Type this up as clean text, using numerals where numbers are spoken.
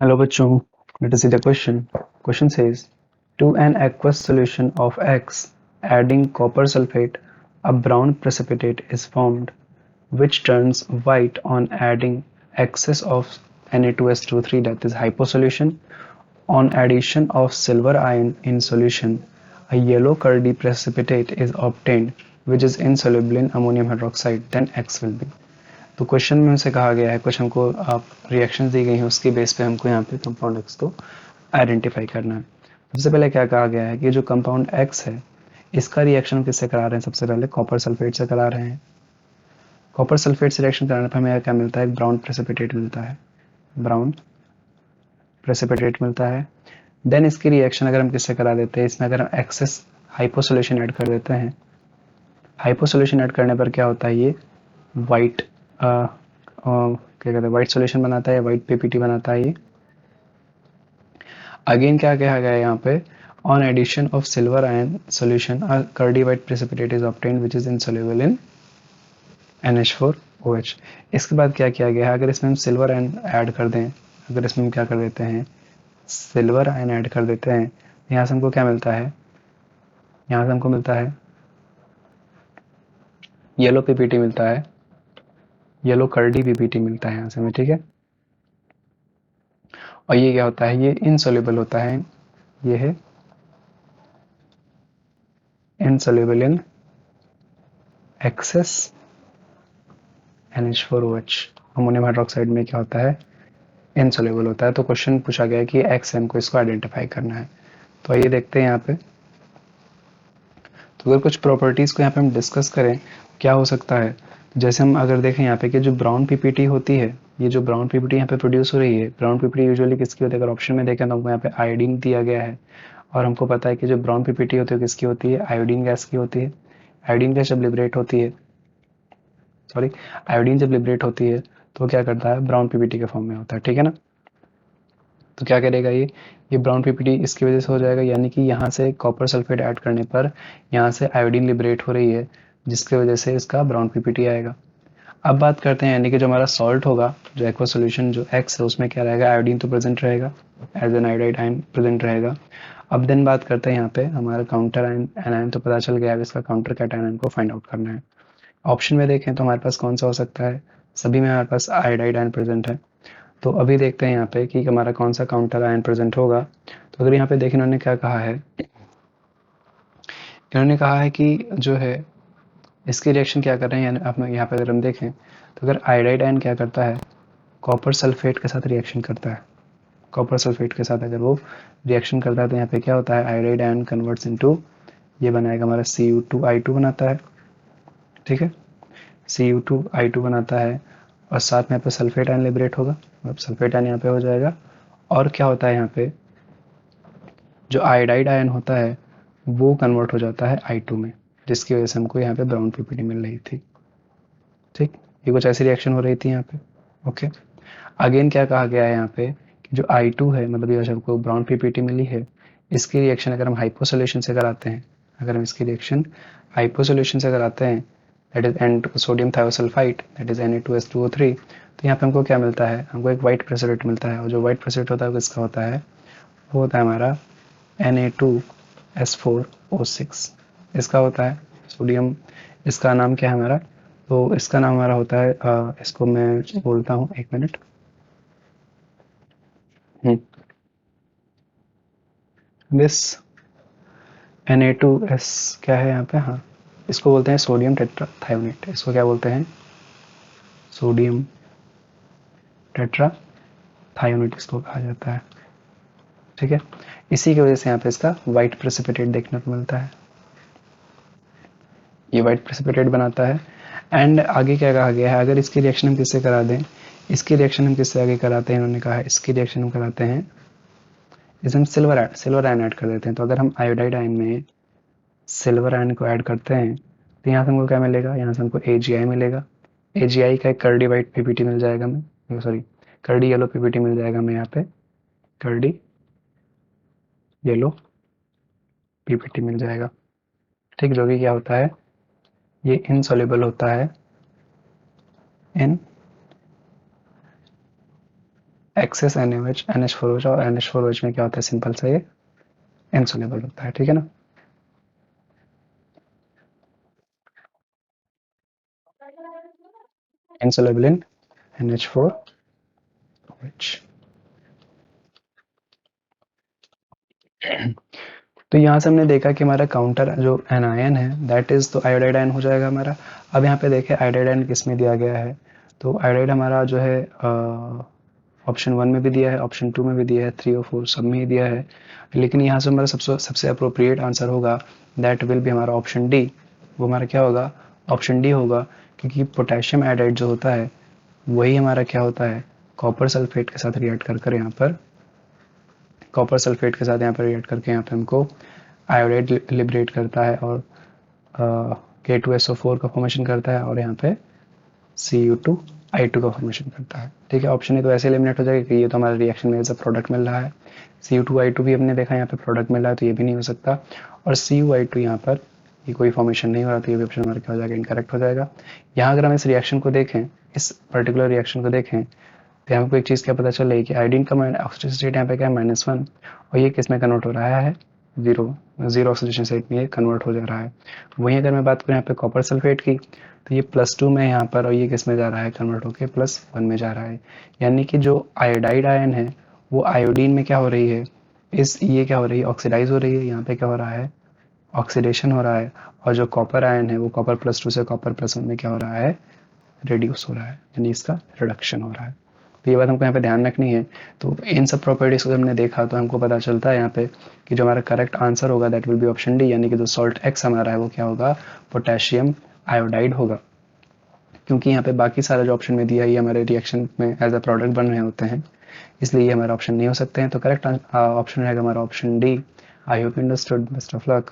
Hello bachcho, let us see the question. Question says, to an aqueous solution of X, adding copper sulfate, a brown precipitate is formed, which turns white on adding excess of Na2S23, that is hyposolution. On addition of silver ion in solution, a yellow curdy precipitate is obtained, which is insoluble in ammonium hydroxide, then X will be. तो question में हमसे कहा गया है, कुछ हमको आप reactions दी गई हैं, उसके बेस पे हमको यहाँ पे कंपाउंड एक्स को आइडेंटिफाई करना है। सबसे पहले क्या कहा गया है कि जो कंपाउंड एक्स है इसका रिएक्शन किससे करा रहे हैं, सबसे पहले कॉपर सल्फेट से करा रहे हैं। कॉपर सल्फेट से रिएक्शन कराने पर हमें क्या मिलता है, ब्राउन प्रेसिपिटेट मिलता है, ब्राउन प्रेसिपिटेट मिलता है। देन इसकी रिएक्शन अगर हम किससे करा देते हैं, इसमें अगर हम एक्सेस हाइपोसोल्यूशन ऐड कर देते हैं, हाइपोसोल्यूशन ऐड करने पर क्या होता है, ये वाइट क्या कहते हैं, वाइट सोल्यूशन बनाता है, वाइट पीपीटी बनाता है ये। अगेन क्या कहा गया है यहाँ पे, on addition of silver ion solution a curdy white precipitate is obtained which is insoluble in NH4OH। इसके बाद क्या किया गया है, अगर इसमें हम सिल्वर आयन ऐड कर दें, अगर इसमें हम क्या कर देते हैं, सिल्वर आयन ऐड कर देते हैं, यहाँ से हमको क्या मिलता है, यहाँ से हमको मिलता है येलो पीपीटी मिलता है, येलो कर्डी पीपीटी मिलता है यहाँ से हमें, ठीक है। और ये क्या होता है, ये इनसॉल्युबल होता है, ये है insoluble in excess NH4OH। Ammonium hydroxide में क्या होता है, इनसॉल्युबल होता है। तो क्वेश्चन पूछा गया है कि एक्स हमको इसको आइडेंटिफाई करना है। तो आइए देखते हैं यहाँ पे। तो अगर कुछ प्रॉपर्टीज को यहाँ पे हम डिस्कस करें, क्या हो सकता है, जैसे हम अगर देखें यहाँ पे कि जो ब्राउन पीपीटी होती है, ये जो ब्राउन पीपीटी यहाँ पे प्रोड्यूस हो रही है, ब्राउन पीपीटी यूजुअली किसकी होती है, अगर ऑप्शन में देखें तो हमको यहाँ पे आयोडीन दिया गया है, और हमको पता है कि जो ब्राउन पीपीटी होती है किसकी होती है, आयोडीन गैस की होती है। आयोडीन गैस जब लिबरेट होती है, सॉरी, आयोडीन जब लिबरेट होती है तो क्या करता है, ब्राउन पीपीटी के फॉर्म में होता है, ठीक है ना। तो क्या करेगा ये ब्राउन पीपीटी इसकी वजह से हो जाएगा, यानी कि यहाँ से कॉपर सल्फेट ऐड करने पर यहाँ से आयोडीन लिबरेट हो रही है, जिसकी वजह से इसका ब्राउन पीपीटी आएगा। अब बात करते हैं, यानी कि जो हमारा सॉल्ट होगा, जो एक्वा सोल्यूशन जो एक्स है, उसमें क्या रहेगा, आयोडीन तो प्रेजेंट रहेगा, as an iodide ion present रहेगा। अब देन बात करते हैं यहाँ पे हमारा काउंटर आयन एनायन तो पता चल गया है, इसका काउंटर कैटायन को फाइंड आउट करना है। ऑप्शन में देखें तो हमारे पास कौन सा हो सकता है, सभी में हमारे पास आयोडाइड आयन प्रेजेंट है। तो अभी देखते हैं यहाँ पे कि हमारा कौन सा काउंटर आयन प्रेजेंट होगा। तो अगर यहाँ पे देखें, इन्होंने क्या कहा है, इन्होंने कहा है कि जो है इसकी रिएक्शन क्या कर रहे हैं, यानी आप यहाँ पे अगर हम देखें तो अगर आयोडाइड आयन क्या करता है, कॉपर सल्फेट के साथ रिएक्शन करता है, कॉपर सल्फेट के साथ अगर वो रिएक्शन करता है तो यहाँ पे क्या होता है, आयोडाइड आयन कन्वर्ट्स इनटू, ये बनाएगा हमारा Cu2I2 बनाता है, ठीक है, Cu2I2 बनाता है, और साथ में यहाँ पे सल्फेट आयन लिबरेट होगा, अब सल्फेट आयन यहाँ पे हो जाएगा। और क्या होता है, यहाँ पे जो आयोडाइड आयन होता है वो कन्वर्ट हो जाता है I2 में, जिसकी वजह से हमको यहाँ पे ब्राउन पीपीटी मिल रही थी, ठीक। ये कुछ ऐसी रिएक्शन हो रही थी यहाँ पे, ओके। अगेन क्या कहा गया है यहाँ पे कि जो I2 है, मतलब ये हमको ब्राउन पीपीटी मिली है, इसकी रिएक्शन अगर हम हाइपोसोल्यूशन से कराते हैं, अगर हम इसकी रिएक्शन हाइपोसोल्यूशन से कराते हैं, that is an sodium thiosulphate, that is Na2S2O3, तो यहाँ पे हमको क्या मिलता है, हमको एक वाइट प्रेसिपिटेट मिलता है, और जो वाइट प्रेसिपिटेट होता है वो किसका होता है, वो होता है हमारा Na2S4O6, इसका होता है सोडियम। इसका नाम क्या है हमारा, तो इसका नाम हमारा होता है, इसको मैं बोलता हूँ, एक मिनट। दिस Na2S क्या है यहाँ पे, हाँ, इसको बोलते हैं सोडियम टेट्राथायोनेट, इसको क्या बोलते हैं, सोडियम टेट्राथायोनेट इसको कहा जाता है, ठीक है। इसी की वजह से यहाँ पे इसका वाइट प्रेसिपिटेट देखने को मिलता है, ये वाइट प्रेसिपिटेट बनाता है। एंड आगे क्या कहा गया है, अगर इसकी रिएक्शन हम किससे करा दें, इसकी रिएक्शन हम किससे आगे कराते हैं, इन्होंने कहा है इसकी रिएक्शन हम कराते हैं, इसे हम सिल्वर आयन ऐड कर देते हैं। तो अगर हम आयोडाइड आयन में सिल्वर आयन को ऐड करते हैं तो यहाँ से हमको क्या मिलेगा, यहाँ से हमको AgI मिलेगा, AgI का एक कर्डी वाइट पीपीटी मिल जाएगा हमें, सॉरी कर्डी येलो पीपीटी मिल जाएगा हमें यहाँ पे, कर्डी येलो पीपीटी मिल जाएगा, ठीक, जो कि क्या होता है, ये इनसॉल्युबल होता है इन एक्सेस NaOH NH4OH, और NH4OH में क्या होता है, सिंपल सा ये इनसोल्युबल होता है, ठीक है ना। इनसोल्युबल इन NH4OH। तो यहाँ से हमने देखा कि हमारा काउंटर जो एनायन है दैट इज, तो आयोडाइड आयन हो जाएगा हमारा। अब यहाँ पे देखें आयोडाइड आयन किस में दिया गया है, तो आयोडाइड हमारा जो है ऑप्शन 1 में भी दिया है, ऑप्शन 2 में भी दिया है, 3 और 4 सब में ही दिया है। लेकिन यहाँ से हमारा सबसे सबसे अप्रोप्रिएट आंसर होगा दैट विल भी हमारा ऑप्शन डी। वो हमारा क्या होगा, ऑप्शन डी होगा, क्योंकि पोटेशियम आयोडाइड जो होता है वही हमारा क्या होता है, कॉपर सल्फेट के साथ रिएक्ट कर कर यहाँ पर, कॉपर सल्फेट के साथ यहाँ पर रिएक्ट करके यहाँ पे हमको आयोडाइड लिबरेट करता है और K2SO4 का फॉर्मेशन करता है, और यहाँ पे Cu2I2 का फॉर्मेशन करता है। ठीक है, ऑप्शन ए तो ऐसे एलिमिनेट हो जाएगा कि ये तो हमारे रिएक्शन में एज अ प्रोडक्ट मिल रहा है। Cu2I2 भी हमने देखा यहाँ पे प्रोडक्ट मिल रहा है, तो ये भी नहीं हो सकता। और Cu2 यहाँ पर ये कोई फॉर्मेशन नहीं हो रहा, तो ये भी ऑप्शन हमारा क्या हो जाएगा, इनकरेक्ट हो जाएगा। यहाँ अगर हम इस रिएक्शन को देखें, इस पर्टिकुलर रिएक्शन को देखें, तो हमको एक चीज़ क्या पता चल रही है कि आयोडीन का ऑक्सीडेशन स्टेट यहाँ पे क्या है, -1, और ये किस में कन्वर्ट हो रहा है, जीरो, जीरो ऑक्सीडेशन स्टेट में ये कन्वर्ट हो जा रहा है। वहीं अगर मैं बात करूँ यहाँ पे कॉपर सल्फेट की, तो ये +2 में यहाँ पर, और ये किस में जा रहा है, कन्वर्ट होकर +1 में जा रहा है। यानी कि जो आयोडाइड आयन है वो आयोडीन में क्या हो रही है, इस ये क्या हो रही है, ऑक्सीडाइज हो रही है। यहाँ पे क्या हो रहा है, ऑक्सीडेशन हो रहा है। और जो कॉपर आयन है वो कॉपर +2 से कॉपर +1 में क्या हो रहा है, रिड्यूस हो रहा है, यानी इसका रिडक्शन हो रहा है। तो ये बात हमको यहाँ पे ध्यान रखनी है। तो इन सब प्रॉपर्टीज को हमने देखा तो हमको पता चलता है यहाँ पे कि जो हमारा करेक्ट आंसर होगा that will be option D, यानी कि जो सॉल्ट एक्स हमारा है वो क्या होगा, पोटेशियम आयोडाइड होगा। क्योंकि यहाँ पे बाकी सारा जो ऑप्शन में दिया है ये हमारे रिएक्शन में एज अ प्रोडक्ट बन रहे होते हैं, इसलिए ये हमारा ऑप्शन नहीं हो सकते हैं। तो करेक्ट ऑप्शन रहेगा हमारा option D. I hope you understood. Best of luck.